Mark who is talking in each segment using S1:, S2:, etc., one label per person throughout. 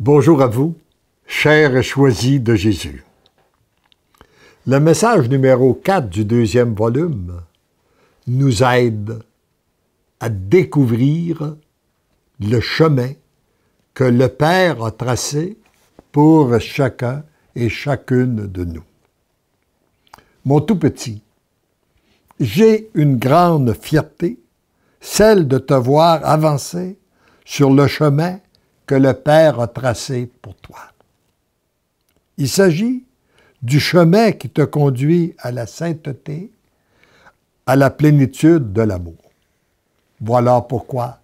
S1: Bonjour à vous, chers choisis de Jésus. Le message numéro 4 du deuxième volume nous aide à découvrir le chemin que le Père a tracé pour chacun et chacune de nous. Mon tout petit, j'ai une grande fierté, celle de te voir avancer sur le chemin que le Père a tracé pour toi. Il s'agit du chemin qui te conduit à la sainteté, à la plénitude de l'amour. Voilà pourquoi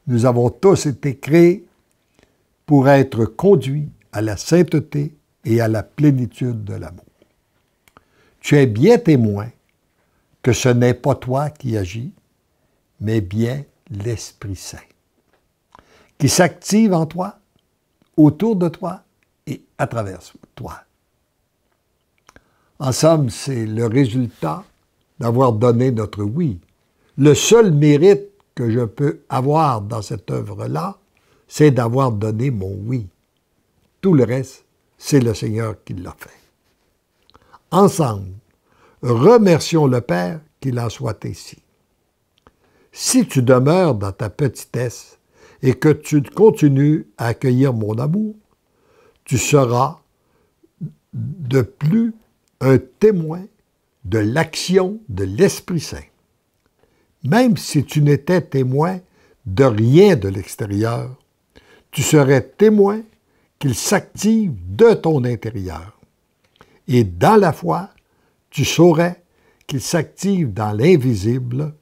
S1: nous avons tous été créés pour être conduits à la sainteté et à la plénitude de l'amour. Tu es bien témoin que ce n'est pas toi qui agis, mais bien l'Esprit Saint, qui s'active en toi, autour de toi et à travers toi. En somme, c'est le résultat d'avoir donné notre oui. Le seul mérite que je peux avoir dans cette œuvre-là, c'est d'avoir donné mon oui. Tout le reste, c'est le Seigneur qui l'a fait. Ensemble, remercions le Père qu'il en soit ainsi. Si tu demeures dans ta petitesse et que tu continues à accueillir mon amour, tu seras de plus un témoin de l'action de l'Esprit Saint. Même si tu n'étais témoin de rien de l'extérieur, tu serais témoin qu'il s'active de ton intérieur. Et dans la foi, tu saurais qu'il s'active dans l'invisible,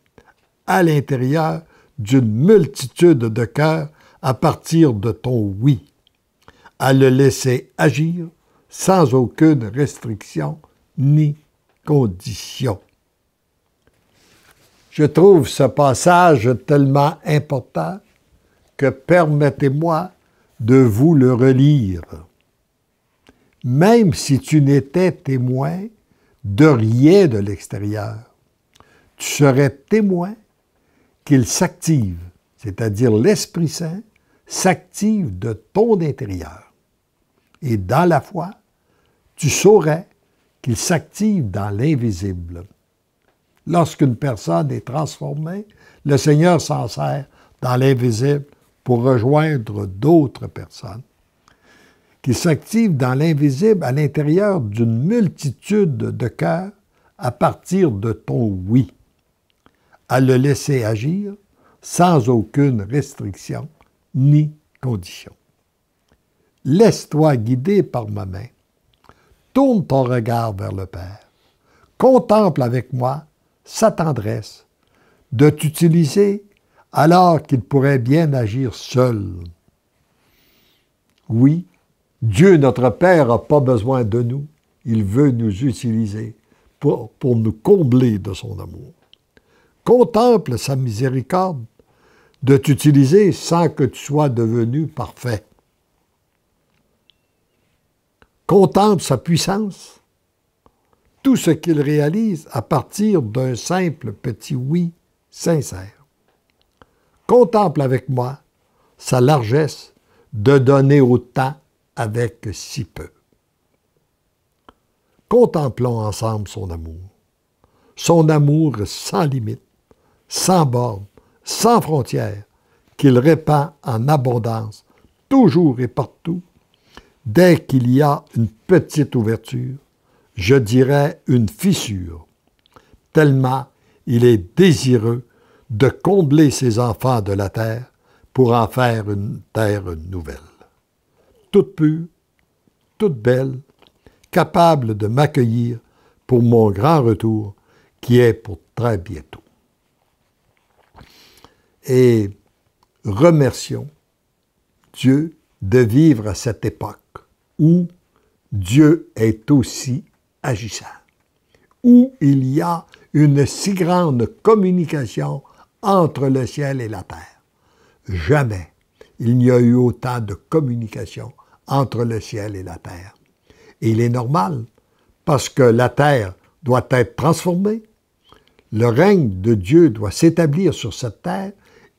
S1: à l'intérieur d'une multitude de cœurs à partir de ton oui, à le laisser agir sans aucune restriction ni condition. Je trouve ce passage tellement important que permettez-moi de vous le relire. Même si tu n'étais témoin de rien de l'extérieur, tu serais témoin qu'il s'active, c'est-à-dire l'Esprit Saint, s'active de ton intérieur. Et dans la foi, tu saurais qu'il s'active dans l'invisible. Lorsqu'une personne est transformée, le Seigneur s'en sert dans l'invisible pour rejoindre d'autres personnes. Qu'il s'active dans l'invisible à l'intérieur d'une multitude de cœurs à partir de ton oui, à le laisser agir sans aucune restriction ni condition. Laisse-toi guider par ma main. Tourne ton regard vers le Père. Contemple avec moi sa tendresse de t'utiliser alors qu'il pourrait bien agir seul. Oui, Dieu notre Père n'a pas besoin de nous. Il veut nous utiliser pour nous combler de son amour. Contemple sa miséricorde de t'utiliser sans que tu sois devenu parfait. Contemple sa puissance, tout ce qu'il réalise à partir d'un simple petit oui sincère. Contemple avec moi sa largesse de donner autant avec si peu. Contemplons ensemble son amour sans limite, sans bornes, sans frontières, qu'il répand en abondance, toujours et partout. Dès qu'il y a une petite ouverture, je dirais une fissure, tellement il est désireux de combler ses enfants de la terre pour en faire une terre nouvelle. Toute pure, toute belle, capable de m'accueillir pour mon grand retour qui est pour très bientôt. Et remercions Dieu de vivre à cette époque où Dieu est aussi agissant, où il y a une si grande communication entre le ciel et la terre. Jamais il n'y a eu autant de communication entre le ciel et la terre. Et il est normal, parce que la terre doit être transformée, le règne de Dieu doit s'établir sur cette terre,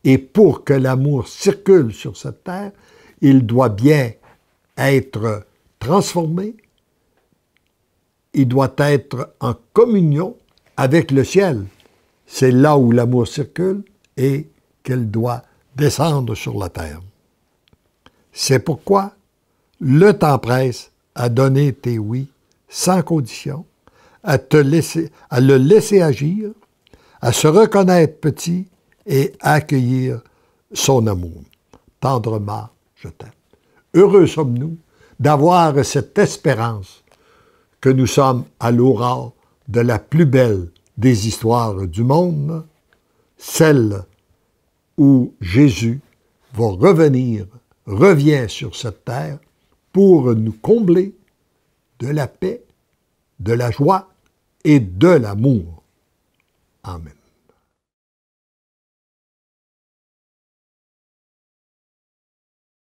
S1: et pour que l'amour circule sur cette terre, il doit bien être transformé, il doit être en communion avec le ciel. C'est là où l'amour circule et qu'il doit descendre sur la terre. C'est pourquoi le temps presse à donner tes oui sans condition, à le laisser agir, à se reconnaître petit et à accueillir son amour. Tendrement, je t'aime. Heureux sommes-nous d'avoir cette espérance que nous sommes à l'aurore de la plus belle des histoires du monde, celle où Jésus va revient sur cette terre pour nous combler de la paix, de la joie et de l'amour. Amen.